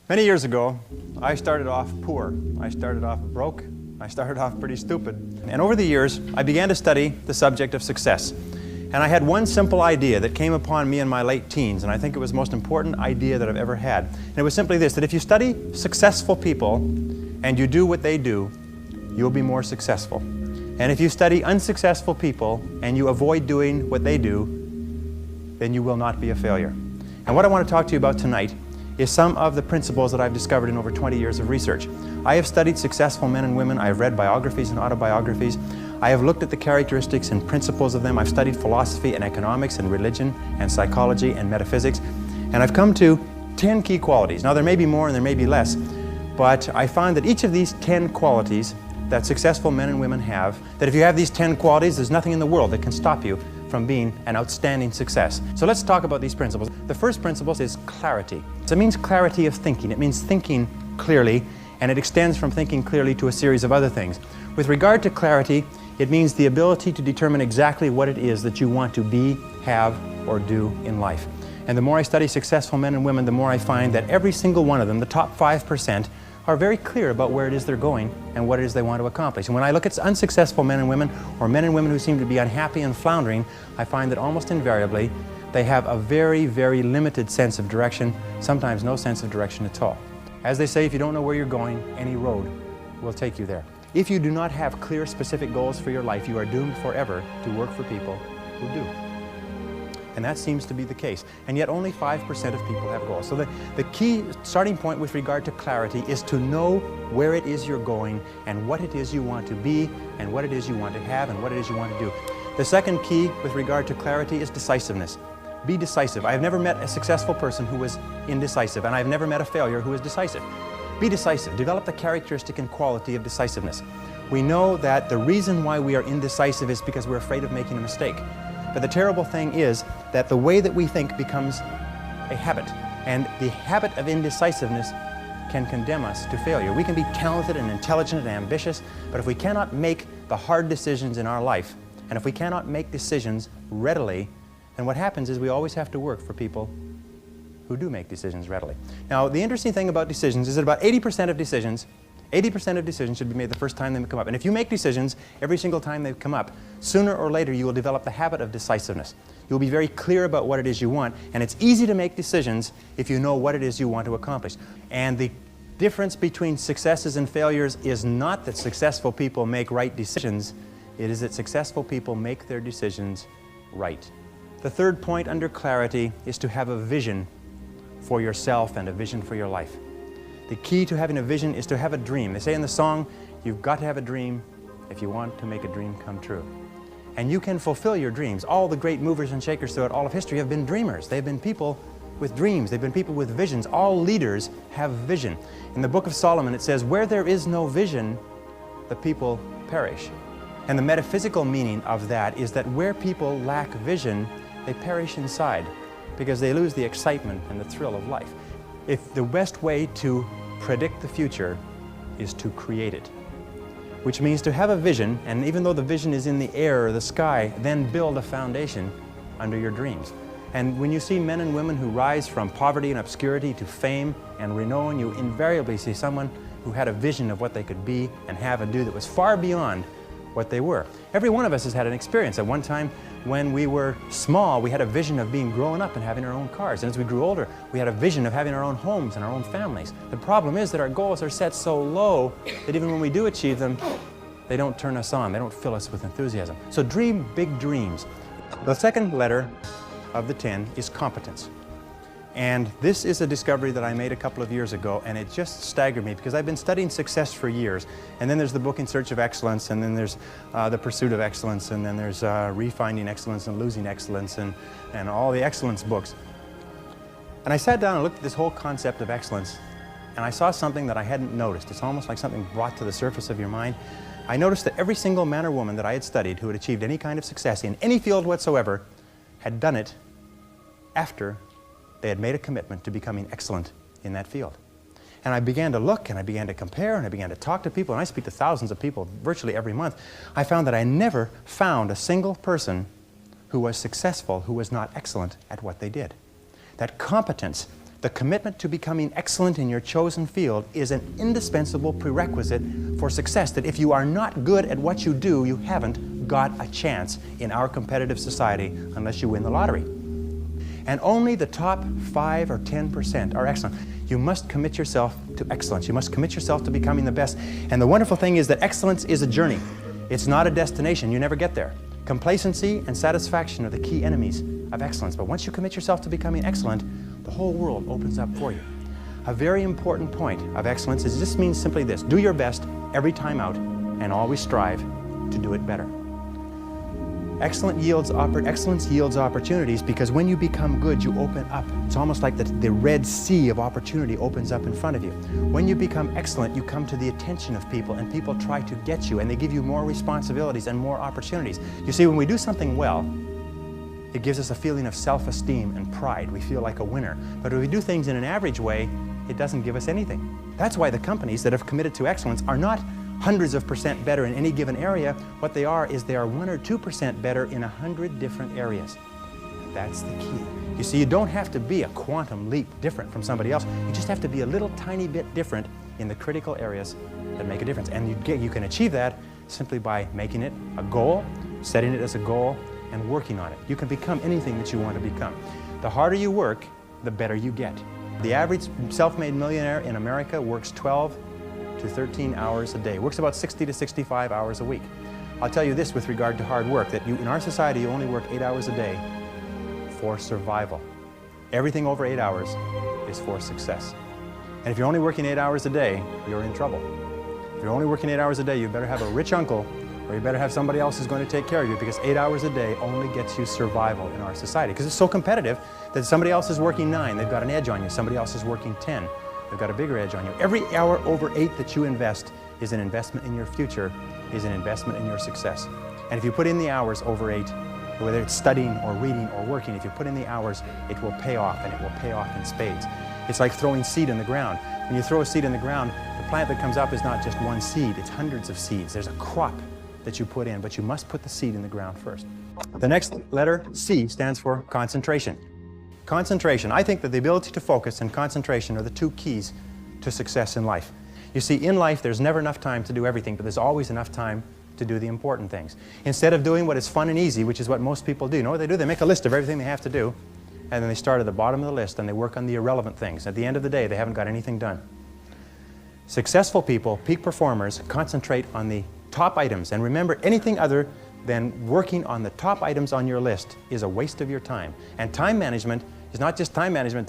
Many years ago, I started off poor. I started off broke. I started off pretty stupid. And over the years, I began to study the subject of success. And I had one simple idea that came upon me in my late teens, and I think it was the most important idea that I've ever had. And it was simply this, that if you study successful people and you do what they do, you'll be more successful. And if you study unsuccessful people and you avoid doing what they do, then you will not be a failure. And what I want to talk to you about tonight is some of the principles that I've discovered in over 20 years of research. I have studied successful men and women. I have read biographies and autobiographies. I have looked at the characteristics and principles of them. I've studied philosophy and economics and religion and psychology and metaphysics. And I've come to 10 key qualities. Now there may be more and there may be less, but I find that each of these 10 qualities that successful men and women have, that if you have these 10 qualities, there's nothing in the world that can stop you from being an outstanding success. So let's talk about these principles. The first principle is clarity. So it means clarity of thinking. It means thinking clearly, and it extends from thinking clearly to a series of other things. With regard to clarity, it means the ability to determine exactly what it is that you want to be, have, or do in life. And the more I study successful men and women, the more I find that every single one of them, the top 5%, are very clear about where it is they're going and what it is they want to accomplish. And when I look at unsuccessful men and women, or men and women who seem to be unhappy and floundering, I find that almost invariably they have a very, very limited sense of direction, sometimes no sense of direction at all. As they say, if you don't know where you're going, any road will take you there. If you do not have clear, specific goals for your life, you are doomed forever to work for people who do. And that seems to be the case. And yet only 5% of people have goals. So the key starting point with regard to clarity is to know where it is you're going and what it is you want to be and what it is you want to have and what it is you want to do. The second key with regard to clarity is decisiveness. Be decisive. I've never met a successful person who was indecisive, and I've never met a failure who was decisive. Be decisive. Develop the characteristic and quality of decisiveness. We know that the reason why we are indecisive is because we're afraid of making a mistake. But the terrible thing is that the way that we think becomes a habit, and the habit of indecisiveness can condemn us to failure. We can be talented and intelligent and ambitious, but if we cannot make the hard decisions in our life, and if we cannot make decisions readily, then what happens is we always have to work for people who do make decisions readily. Now, the interesting thing about decisions is that about 80% of decisions should be made the first time they come up. And if you make decisions every single time they come up, sooner or later you will develop the habit of decisiveness. You'll be very clear about what it is you want, and it's easy to make decisions if you know what it is you want to accomplish. And the difference between successes and failures is not that successful people make right decisions, it is that successful people make their decisions right. The third point under clarity is to have a vision for yourself and a vision for your life. The key to having a vision is to have a dream. They say in the song, you've got to have a dream if you want to make a dream come true. And you can fulfill your dreams. All the great movers and shakers throughout all of history have been dreamers. They've been people with dreams. They've been people with visions. All leaders have vision. In the book of Solomon it says, where there is no vision, the people perish. And the metaphysical meaning of that is that where people lack vision, they perish inside because they lose the excitement and the thrill of life. If the best way to predict the future is to create it, which means to have a vision, and even though the vision is in the air or the sky, then build a foundation under your dreams. And when you see men and women who rise from poverty and obscurity to fame and renown, you invariably see someone who had a vision of what they could be and have and do that was far beyond what they were. Every one of us has had an experience. At one time when we were small, we had a vision of being grown up and having our own cars. And as we grew older, we had a vision of having our own homes and our own families. The problem is that our goals are set so low that even when we do achieve them, they don't turn us on. They don't fill us with enthusiasm. So dream big dreams. The second letter of the 10 is competence. And this is a discovery that I made a couple of years ago, and it just staggered me because I've been studying success for years. And then there's the book In Search of Excellence, and then there's The Pursuit of Excellence, and then there's Refinding Excellence and Losing Excellence, and all the excellence books. And I sat down and looked at this whole concept of excellence, and I saw something that I hadn't noticed. It's almost like something brought to the surface of your mind. I noticed that every single man or woman that I had studied who had achieved any kind of success in any field whatsoever had done it after they had made a commitment to becoming excellent in that field. And I began to look, and I began to compare, and I began to talk to people, and I speak to thousands of people virtually every month. I found that I never found a single person who was successful who was not excellent at what they did. That competence The commitment to becoming excellent in your chosen field is an indispensable prerequisite for success, that if you are not good at what you do, you haven't got a chance in our competitive society unless you win the lottery. And only the top 5 or 10% are excellent. You must commit yourself to excellence. You must commit yourself to becoming the best. And the wonderful thing is that excellence is a journey. It's not a destination. You never get there. Complacency and satisfaction are the key enemies of excellence. But once you commit yourself to becoming excellent, the whole world opens up for you. A very important point of excellence is this means simply this: do your best every time out and always strive to do it better. Excellence yields opportunities, because when you become good, you open up. It's almost like the Red Sea of opportunity opens up in front of you. When you become excellent, you come to the attention of people, and people try to get you, and they give you more responsibilities and more opportunities. You see, when we do something well, it gives us a feeling of self-esteem and pride. We feel like a winner. But if we do things in an average way, it doesn't give us anything. That's why the companies that have committed to excellence are not hundreds of % better in any given area. What they are is they are 1 or 2% better in 100 different areas. That's the key. You see, you don't have to be a quantum leap different from somebody else. You just have to be a little tiny bit different in the critical areas that make a difference. And you can achieve that simply by making it a goal, setting it as a goal, and working on it. You can become anything that you want to become. The harder you work, the better you get. The average self-made millionaire in America works 12 to 13 hours a day. Works about 60 to 65 hours a week. I'll tell you this with regard to hard work, that in our society you only work 8 hours a day for survival. Everything over 8 hours is for success. And if you're only working 8 hours a day, you're in trouble. If you're only working 8 hours a day, you better have a rich uncle, or you better have somebody else who's going to take care of you, because 8 hours a day only gets you survival in our society. Because it's so competitive that somebody else is working 9, they've got an edge on you. Somebody else is working 10, they've got a bigger edge on you. Every hour over 8 that you invest is an investment in your future, is an investment in your success. And if you put in the hours over 8, whether it's studying or reading or working, if you put in the hours, it will pay off, and it will pay off in spades. It's like throwing seed in the ground. When you throw a seed in the ground, the plant that comes up is not just one seed, it's hundreds of seeds. There's a crop that you put in, but you must put the seed in the ground first. The next letter, C, stands for concentration. Concentration. I think that the ability to focus and concentration are the 2 keys to success in life. You see, in life, there's never enough time to do everything, but there's always enough time to do the important things. Instead of doing what is fun and easy, which is what most people do, you know what they do? They make a list of everything they have to do, and then they start at the bottom of the list and they work on the irrelevant things. At the end of the day, they haven't got anything done. Successful people, peak performers, concentrate on the top items. And remember, anything other than working on the top items on your list is a waste of your time. And time management is not just time management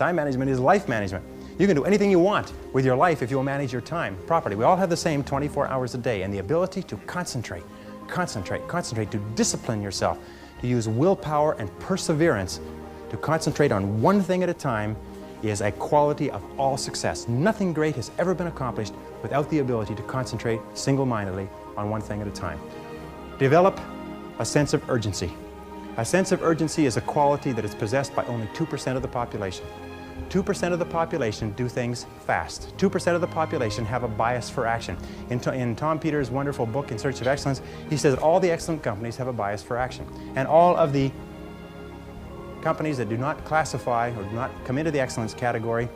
is life management. You can do anything you want with your life if you'll manage your time properly. We all have the same 24 hours a day, and the ability to concentrate, to discipline yourself, to use willpower and perseverance, to concentrate on one thing at a time is a quality of all success. Nothing great has ever been accomplished without the ability to concentrate single-mindedly on one thing at a time. Develop a sense of urgency. A sense of urgency is a quality that is possessed by only 2% of the population. 2% of the population do things fast. 2% of the population have a bias for action. In Tom Peters' wonderful book, In Search of Excellence, he says all the excellent companies have a bias for action. And all of the companies that do not classify or do not come into the excellence category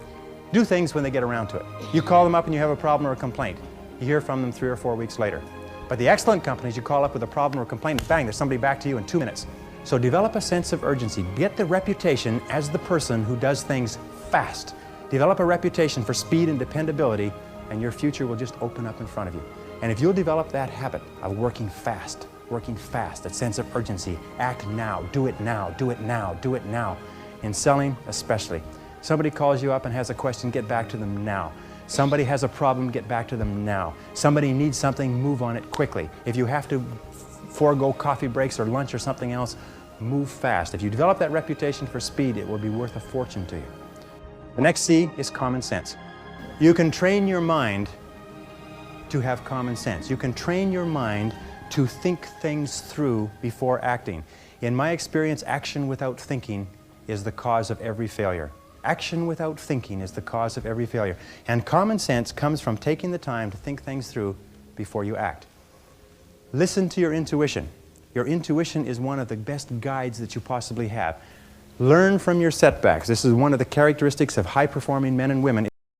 do things when they get around to it. You call them up and you have a problem or a complaint. You hear from them 3 or 4 weeks later. But the excellent companies, you call up with a problem or a complaint, bang, there's somebody back to you in 2 minutes. So develop a sense of urgency. Get the reputation as the person who does things fast. Develop a reputation for speed and dependability, and your future will just open up in front of you. And if you'll develop that habit of working fast, that sense of urgency, act now, do it now, do it now, do it now. In selling especially. Somebody calls you up and has a question, get back to them now. Somebody has a problem, get back to them now. Somebody needs something, move on it quickly. If you have to forego coffee breaks or lunch or something else, move fast. If you develop that reputation for speed, it will be worth a fortune to you. The next C is common sense. You can train your mind to have common sense. You can train your mind to think things through before acting. In my experience, action without thinking is the cause of every failure. Action without thinking is the cause of every failure. And common sense comes from taking the time to think things through before you act. Listen to your intuition. Your intuition is one of the best guides that you possibly have. Learn from your setbacks. This is one of the characteristics of high-performing men and women.